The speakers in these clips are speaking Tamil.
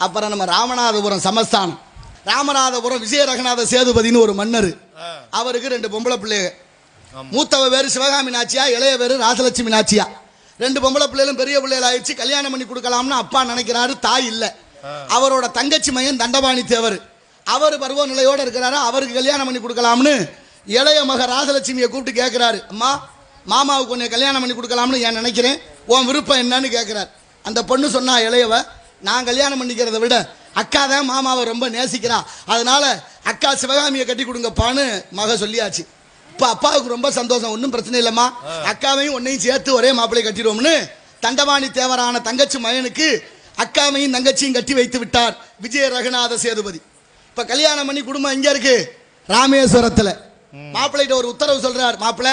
அப்புறம் நம்ம ராமநாதபுரம் சமஸ்தானம், ராமநாதபுரம் விஜய ரகுநாத சேதுபதினு ஒரு மன்னர். அவருக்கு 2 பொம்பளை பிள்ளைங்க. மூத்தவ பேரு சிவகாமி நாச்சியா, இளைய பேரு ராசலட்சுமி நாச்சியா. 2 பொம்பளை பிள்ளைகளும் பெரிய பிள்ளைகள் ஆயிடுச்சு. கல்யாணம் பண்ணி கொடுக்கலாம்னு அப்பா நினைக்கிறாரு, தாய் இல்லை. அவரோட தங்கச்சி மையன் தண்டபாணி தேவர், அவர் பருவ நிலையோட இருக்கிறாரு. அவருக்கு கல்யாணம் பண்ணி கொடுக்கலாம்னு இளைய மக ராசலட்சுமியை கூப்பிட்டு கேட்கிறாரு, அம்மா மாமாவுக்கு உன்னை கல்யாணம் பண்ணி கொடுக்கலாம்னு ஏன் நினைக்கிறேன், உன் விருப்பம் என்னன்னு கேட்கிறார். அந்த பொண்ணு சொன்னா, இளையவ நான் கல்யாணம் பண்ணிக்கிறத விட அக்கா தான் மாமாவை ரொம்ப நேசிக்கிறா, அதனால அக்கா சிவகாமியை கட்டி கொடுங்கப்பான்னு மக சொல்லியாச்சு. இப்போ அப்பாவுக்கு ரொம்ப சந்தோஷம், ஒன்றும் பிரச்சனை இல்லைம்மா, அக்காவையும் உன்னையும் சேர்த்து ஒரே மாப்பிள்ளை கட்டிடுவோம்னு தண்டபாணி தேவரான தங்கச்சி மகனுக்கு அக்காமையும் தங்கச்சியும் கட்டி வைத்து விட்டார் விஜய ரகுநாத சேதுபதி. இப்போ கல்யாணம் பண்ணி குடும்பம் எங்கே இருக்கு? ராமேஸ்வரத்தில். மாப்பிள்ளைகிட்ட ஒரு உத்தரவு சொல்றார், மாப்பிள்ளை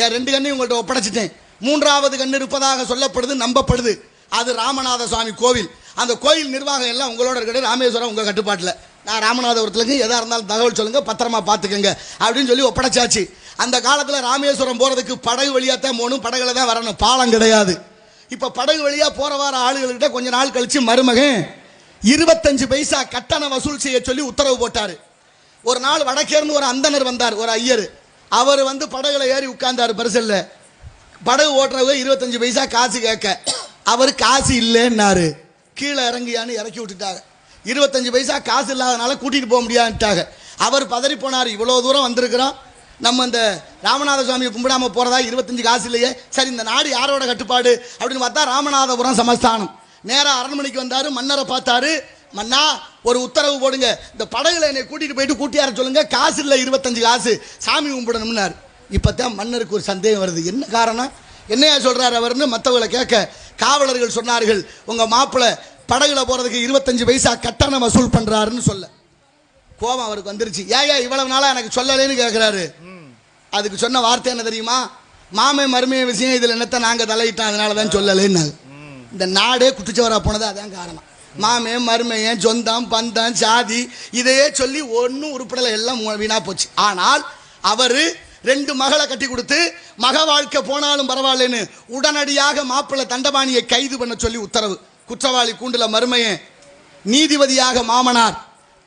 என் 2 கண்ணையும் உங்கள்கிட்ட ஒப்படைச்சிட்டேன், 3வது கண்ணு இருப்பதாக சொல்லப்படுது, நம்பப்படுது. அது ராமநாத சுவாமி கோவில். அந்த கோயில் நிர்வாகம் எல்லாம் உங்களோட இருக்கிற ராமேஸ்வரம் உங்கள் கட்டுப்பாட்டில். நான் ராமநாதபுரத்துலங்க எதாக இருந்தாலும் தகவல் சொல்லுங்க, பத்திரமா பார்த்துக்கங்க அப்படின்னு சொல்லி ஒப்படைச்சாச்சு. அந்த காலத்தில் ராமேஸ்வரம் போகிறதுக்கு படகு வழியாக தான் போகணும், படகுல தான் வரணும், பாலம் கிடையாது. இப்போ படகு வழியாக போகிற வார ஆளுகள்கிட்ட கொஞ்ச நாள் கழிச்சு மருமகன் 25 பைசா கட்டணம் வசூல் செய்ய சொல்லி உத்தரவு போட்டார். ஒரு நாள் வடக்கேர்ந்து ஒரு அந்தனர் வந்தார், ஒரு ஐயர். அவர் வந்து படகுல ஏறி உட்கார்ந்தார் பரிசல்ல. படகு ஓட்டுறவங்க 25 பைசா காசு கேட்க, அவர் காசு இல்லைன்னாரு. கீழே இறங்கியான்னு இறக்கி விட்டுட்டாங்க. 25 பைசா காசு இல்லாதனால கூட்டிகிட்டு போக முடியாதுட்டாங்க. அவர் பதறி போனார், இவ்வளோ தூரம் வந்திருக்கிறோம், நம்ம இந்த ராமநாத சுவாமியை கும்பிடாமல் போகிறதா, 25 காசு இல்லையே, சரி இந்த நாடு யாரோட கட்டுப்பாடு அப்படின்னு பார்த்தா ராமநாதபுரம் சமஸ்தானம். நேராக அரண்மனைக்கு வந்தார், மன்னரை பார்த்தாரு. மன்னா ஒரு உத்தரவு போடுங்க, இந்த படகுல என்னை கூட்டிகிட்டு போயிட்டு கூட்டியார சொல்லுங்க, காசு இல்லை 25 காசு, சாமி கும்பிடணும்னாரு. இப்போ தான் மன்னருக்கு ஒரு சந்தேகம் வருது, என்ன காரணம், என்னையா சொல்கிறார் அவர்னு மற்றவங்களை கேட்க காவலர்கள் சொன்னார்கள், உங்கள் மாப்பிள்ளை படகுல போகிறதுக்கு 25 பைசா கட்டணம் வசூல் பண்ணுறாருன்னு சொல்ல. கோபம் அவருக்கு வந்துருச்சு. ஏன் இவ்வளவு நாளாக எனக்கு சொல்லலைன்னு கேட்குறாரு. அதுக்கு சொன்ன வார்த்தை என்ன தெரியுமா, மாமே மருமைய விஷயம் இதில் என்னத்தை நாங்கள் தலையிட்டோம், அதனால தான் சொல்லலைன்னு. இந்த நாடே குட்டிச்சவரா போனது அதான் காரணம். மாமே மருமையன் சொந்தம் பந்தம் சாதி இதையே சொல்லி ஒன்றும் உருப்படலை, எல்லாம் வீணா போச்சு. ஆனால் அவர் 2 மகளை கட்டி கொடுத்து மக வாழ்க்கை போனாலும் பரவாயில்லைன்னு உடனடியாக மாப்பிள்ளை தண்டபாணியை கைது பண்ண சொல்லி உத்தரவு. குற்றவாளி கூண்டுல மருமையன், நீதிபதியாக மாமனார்.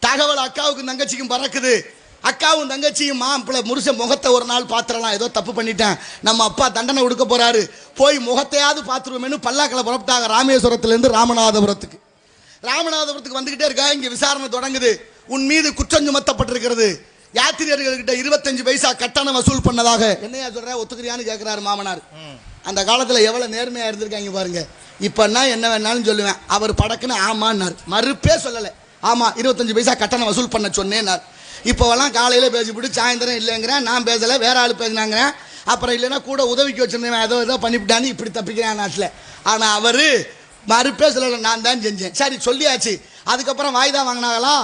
தகவல் அக்காவுக்கும் தங்கச்சிக்கும் பறக்குது. அக்காவும் தங்கச்சியும் மாப்பிள்ளை முருச முகத்தை ஒரு நாள் பார்த்துடலாம், ஏதோ தப்பு பண்ணிட்டேன், நம்ம அப்பா தண்டனை கொடுக்க போறாரு, போய் முகத்தையாவது பார்த்துருவோமேனு பல்லாக்கில் புறப்பட்டாங்க ராமேஸ்வரத்திலிருந்து ராமநாதபுரத்துக்கு. ராமநாதபுரத்துக்கு வந்துகிட்டே இருக்கா, இங்க விசாரணை தொடங்குது. உன் மீது குற்றம் சுமத்தப்பட்டிருக்கிறது, யாத்திரியர்கள்கிட்ட 25 பைசா கட்டணம் வசூல் பண்ணதாக. என்னையா சொல்ற, ஒத்துக்கிறியான்னு கேட்கிறாரு மாமனார். அந்த காலத்தில் எவ்வளவு நேர்மையா இருந்திருக்காங்க பாருங்க. இப்பன்னா என்ன வேணாலும் சொல்லுவேன், அவர் படக்குன்னு ஆமான்னார், மறுப்பே சொல்லலை. ஆமா 25 பைசா கட்டணம் வசூல் பண்ண சொன்னேன்னார். இப்போவெல்லாம் காலையில் பேசிவிட்டு சாயந்தரம் இல்லைங்கிறேன், நான் பேசலை வேற ஆள் பேசினாங்கிறேன், அப்புறம் இல்லைன்னா கூட உதவிக்கு வச்சிருந்தேன், ஏதோ பண்ணிவிட்டான்னு இப்படி தப்பிக்கிறேன் நாட்டில். ஆனால் அவர் மறுப்பே சொல்லலை, நான் தான் செஞ்சேன். சரி சொல்லியாச்சு. அதுக்கப்புறம் வாய்தா வாங்கினாங்களா?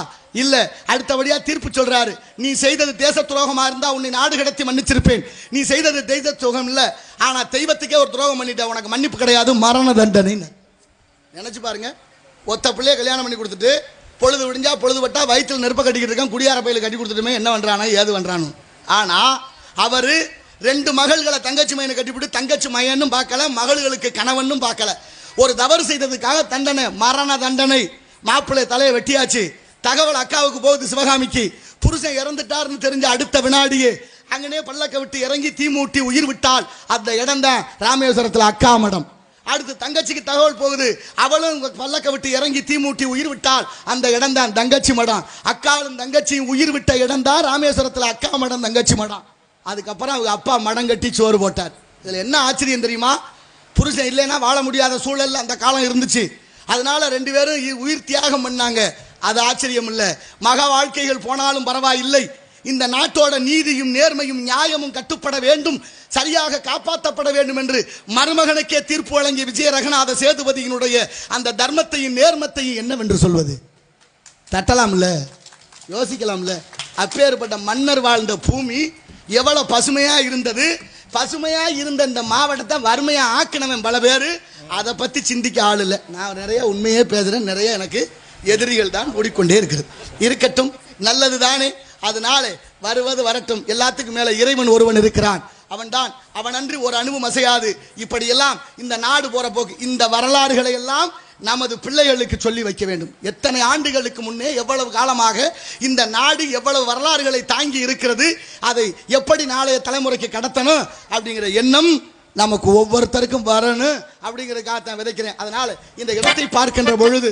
இல்லை. அடுத்தபடியாக தீர்ப்பு சொல்றாரு, நீ செய்தது தேச துரோகமாக இருந்தால் உன்னை நாடு கடத்தி மன்னிச்சிருப்பேன், நீ செய்தது தெய்வ துரோகம் இல்லை, ஆனால் தெய்வத்துக்கே ஒரு துரோகம் பண்ணிட்ட, உனக்கு மன்னிப்பு கிடையாது, மரண தண்டனைன்னு. நினச்சி பாருங்க, ஒத்த பிள்ளைய கல்யாணம் பண்ணி கொடுத்துட்டு பொழுது விடிஞ்சா பொழுது பட்டா வயிற்றில் நெருப்ப கட்டிக்கிட்டு இருக்கான், குடியார பையில கட்டி கொடுத்துட்டுமே என்ன பண்றானா ஏது பண்றானு. ஆனா அவரு 2 மகள்களை தங்கச்சி மையனை கட்டிவிட்டு தங்கச்சி மையனும் பார்க்கல, மகள்களுக்கு கணவனும் பார்க்கல. ஒரு தவறு செய்ததுக்காக தண்டனை, மரண தண்டனை. மாப்பிள்ளை தலையை வெட்டியாச்சு. தகவல் அக்காவுக்கு போகுது சிவகாமிக்கு, புருஷன் இறந்துட்டாருன்னு தெரிஞ்ச அடுத்த வினாடியே அங்கனே பல்லக்க விட்டு இறங்கி தீமூட்டி உயிர் விட்டால் அந்த இடம் தான் ராமேஸ்வரத்தில் அக்கா மடம். அடுத்து தங்கச்சிக்கு தகவல் போகுது, அவளும் பல்லக்க விட்டு இறங்கி தீமூட்டி உயிர் விட்டால் அந்த இடம் தான் தங்கச்சி மடம். அக்காவும் தங்கச்சியும் உயிர் விட்ட இடம் தான் ராமேஸ்வரத்தில் அக்கா மடம் தங்கச்சி மடம். அதுக்கப்புறம் அவங்க அப்பா மடம் கட்டி சோறு போட்டார். இதில் என்ன ஆச்சரியம் தெரியுமா, புருஷன் இல்லைன்னா வாழ முடியாத சூழல் அந்த காலம் இருந்துச்சு, அதனால 2 பேரும் உயிர் தியாகம் பண்ணாங்க. அது ஆச்சரியம் இல்லை. மக வாழ்க்கைகள் போனாலும் பரவாயில்லை, இந்த நாட்டோட நீதியும் நேர்மையும் நியாயமும் கட்டுப்பட வேண்டும், சரியாக காப்பாற்றப்பட வேண்டும் என்று மருமகனுக்கே தீர்ப்பு வழங்கிய விஜய ரகுநாத சேதுபதியினுடைய அந்த தர்மத்தையும் நேர்மத்தையும் என்னவென்று சொல்வது? தட்டலாம்ல, யோசிக்கலாம்ல. அப்பேற்பட்ட மன்னர் வாழ்ந்த பூமி எவ்வளவு பசுமையா இருந்தது. பசுமையா இருந்த இந்த மாவட்டத்தை வறுமையா ஆக்கினவன் பல பேர், அதை பத்தி சிந்திக்க ஆள் இல்லை. நான் நிறைய உண்மையே பேசுறேன், நிறைய எனக்கு எதிரிகள் தான் ஓடிக்கொண்டே இருக்கிறது. இருக்கட்டும், நல்லது தானே. அதனால வருவது வரட்டும், எல்லாத்துக்கும் மேல இறைவன் ஒருவன் இருக்கிறான், அவன் தான், அவன் அன்றி ஒரு அணுவும் அசையாது. இப்படியெல்லாம் இந்த நாடு போற போக்கு, இந்த வரலாறுகளை எல்லாம் நமது பிள்ளைகளுக்கு சொல்லி வைக்க வேண்டும். எத்தனை ஆண்டுகளுக்கு முன்னே எவ்வளவு காலமாக இந்த நாடு எவ்வளவு வரலாறுகளை தாங்கி இருக்கிறது, அதை எப்படி நாளைய தலைமுறைக்கு கடத்தணும் அப்படிங்கிற எண்ணம் நமக்கு ஒவ்வொருத்தருக்கும் வரணும் அப்படிங்கிறதுக்காக தான் விதைக்கிறேன். அதனால இந்த இடத்தை பார்க்கின்ற பொழுது